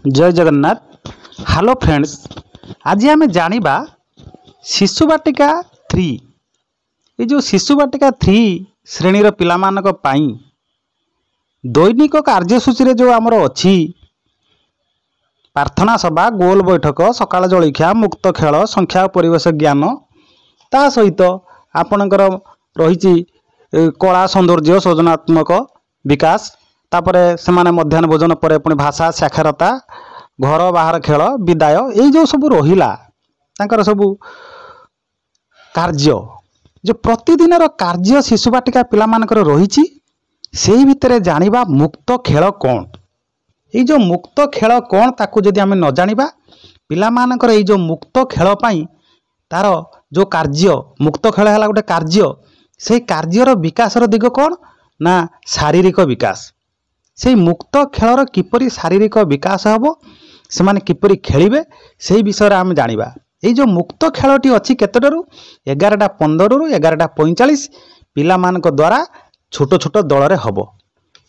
जय Jagannath. Hello friends, आज आम जानिबा शिशु बाटिका 3। ये जो शिशु बाटिका 3 श्रेणीर पिलामानक पाई दैनिक कार्यसूची जो आमर अच्छी प्रार्थना सभा, गोल बैठक, सकाळ जलखिया, मुक्त खेल, संख्या परिवेश ज्ञान, ता सहित आपणकर रही कला सौंदर्य सृजनात्मक विकास, तापर से मध्याह्न भोजन पर पुणी भाषा साक्षरता, घर बाहर खेल, विदाय, ये जो सब रहिला तांकर सबु कार्य जो प्रतिदिन कार्य शिशु बाटिका पिला मानकर रही से भितर जानिबा मुक्त खेल कौन। ये जो मुक्त खेल कौन ताकू जदि आम न जानिबा पिला मानकर ये जो मुक्त खेल पाई तार जो कार्य मुक्त खेल है गोटे कार्य, से कार्यर विकास दिग कौन ना शारीरिक विकास। से मुक्त खेलर किपरि शारीरिक विकास हम से माने किपरि खेलिबे से विषय आम जानिबा। ये जो मुक्त खेलटी अच्छी केतटू 11:15 रु 11:45 पिला मानक द्वारा छोट छोट दल रे हबो।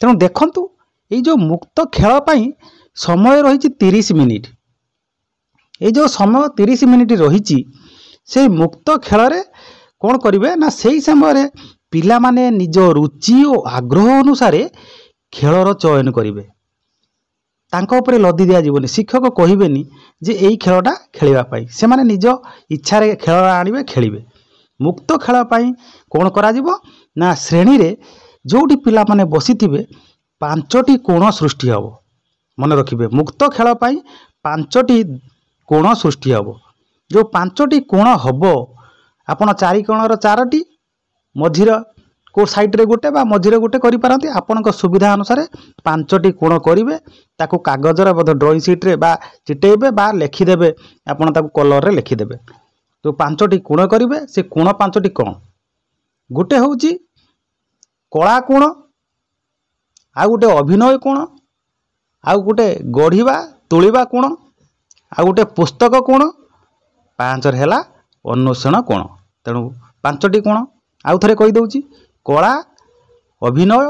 तेणु देखंतु ये जो मुक्त खेल पाई समय रही 30 मिनिट। ये जो समय 30 मिनिट रही से मुक्त खेल रे कौन करिवे ना से समय पिला माने निज रुचि और आग्रह अनुसार खेलर चयन करेंगे। तांको उपरे लदी दिया जीवनी शिक्षक कहबेनी जे यही खेलटा खेलवाई से माने निज इच्छा रे खेल आनिबे खेलिबे। मुक्त खेल पाई कौन करा जीवो ना श्रेणी रे जोटी पिला माने बसिथिबे 5टी कोण सृष्टि हबो। मन रखिबे मुक्त खेल पाई 5टी कोण सृष्टि हबो। जो 5टी कोण हबो आपण 4 कोणर 4टी मझिर को साइड रे गोटे बा मझिरे गोटे करि पारंती। आपनक सुविधा अनुसार 5टी कोण करिवे, ताकू कागज रे बद ड्राइंग शीट रे बा चिटेबे बा लिखि देबे, आपण ताकू कलर रे लिखि देबे। तो 5टी कोण करिवे, से कोण 5टी कोण गोटे होउची कला कोण, आ गोटे अभिनय कोण, आ गोटे गढ़िबा तोलिबा कोण, आ गोटे पुस्तक कोण, 5 रे हैला अन्वेषण कोण। तेणु 5टी कोण आउ थरे कहि दउची कला, अभिनय,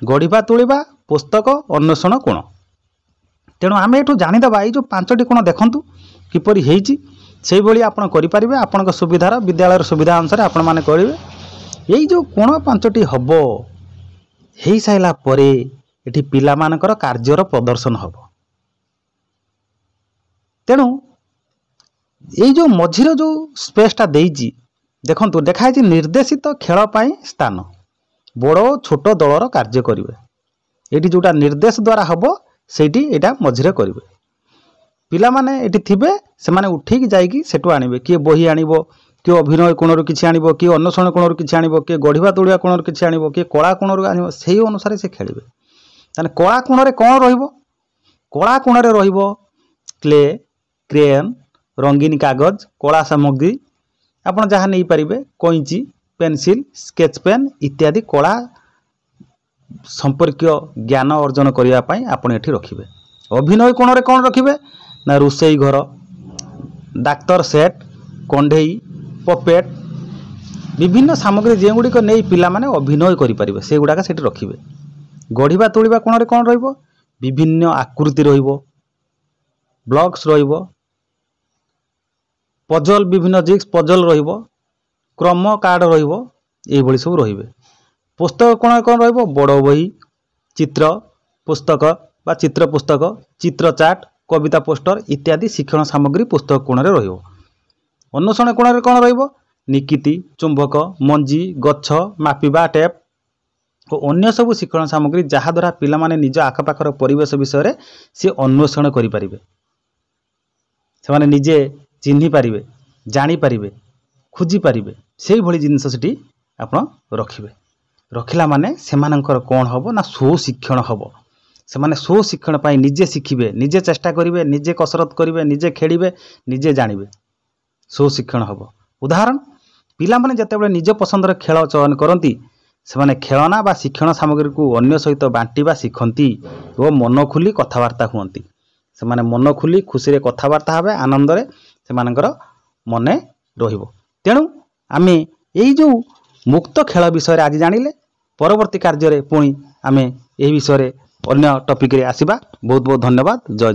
गढ़िबा तोलिबा, पुस्तक, अन्वेषण कोण। तेणु आम एठू जानीदबा ये जो 5टी कोण देखंतु किपरि हेइची से भली आपण करि परिबे। आपनक सुविधार विद्यालय सुविधा अनुसार आपण माने करिवे। यही जो कोण 5टी हबो हेइ साइला परे एठी पिला मानकर कार्यर प्रदर्शन हबो। तेणु ये जो मझिर जो स्पेसटा देइची देखंतु देखाई निर्देशित खेल पाई स्थान बड़ छोट दलर कार्य करेंगे। ये जोटा निर्देश द्वारा हम सेठी एटा मझिरे करेंगे। पिला माने एटी थिबे से माने उठिक जाइकी सेटु आनिबे। किए बही आनिबो, किए अभिनय कोणरू किछि आनिबो, किए अन्वेषण कोणरू किछि आनिबो, किए गढ़िबा तोलिबा कोणरू किछि आनिबो, किए कला कोणरू आनिबो। सेही अनुसार से खेलिबे। ताने कला कोण रे कोन रहिबो? कला कोण रे रहिबो क्ले, क्रेयन, रंगीन कागज, कला सामग्री आपण जहाँ नहीं पारिबे, कैंची, पेंसिल, स्केच पेन इत्यादि कला संपर्क ज्ञान अर्जन करिया पई आपण एठी रखिबे। अभिनय कोण रे कोन रखिबे ना रोसई घर, डाक्टर सेट, कंढेई, पपेट विभिन्न सामग्री जे गुडी को नै पिला माने अभिनय करि परिबे से गुडा का सेठी रखिबे। गढ़िबा तोलिबा कोण रे कोन रहइबो विभिन्न आकृति रहिबो, ब्लॉक्स रहिबो, पजल विभिन्न जिक्स पजल रहिबो, क्रम कार्ड रहिबो, एई भली सब रहिबे। पुस्तक कोण कोण रहिबो बड़ बही, चित्र पुस्तक बा चित्र पुस्तक, चित्र चार्ट, कविता पोस्टर इत्यादि शिक्षण सामग्री पुस्तक कोण रे रहिबो। अन्वेषण कोण रे कोण रहिबो निकिति, चुंबक, मंजी, गच्छ, मापिबा टेप और अन्य सब शिक्षण सामग्री जहा द्वारा पिला माने निज आखपाखर परिवेश विषय रे से अन्वेषण करि परिबे। से माने निजे चिन्हि पारिबे, जानी पारिबे, खोजी पारिबे। से भली जिनिस सेठी आपण रखिबे। रखिला माने सेमानकर कोन हबो ना स्व शिक्षण हबो। से माने स्व शिक्षण पाई निजे शिखिबे, निजे चेष्टा करिवे, निजे कसरत करिवे, निजे खेलिबे, निजे जानिबे, स्व शिक्षण हबो। उदाहरण पिला माने जतेबेले निज पसंदर खेल चयन करंती से माने खेलना बा शिक्षण सामग्री को अन्य सहित बांटीबा शिखंती और मन खुली कथावार्ता हुअंती। से माने मन खुली खुशी रे कथावार्ता हबे, आनंद रे सेमानकर मने रहिबो। तेणु आमे एई जो मुक्त खेल विषय आज जानिले परवर्ती कार्य रे पुणी आमे एई विषय रे अन्य टॉपिक रे आसीबा। बहुत बहुत धन्यवाद। जय।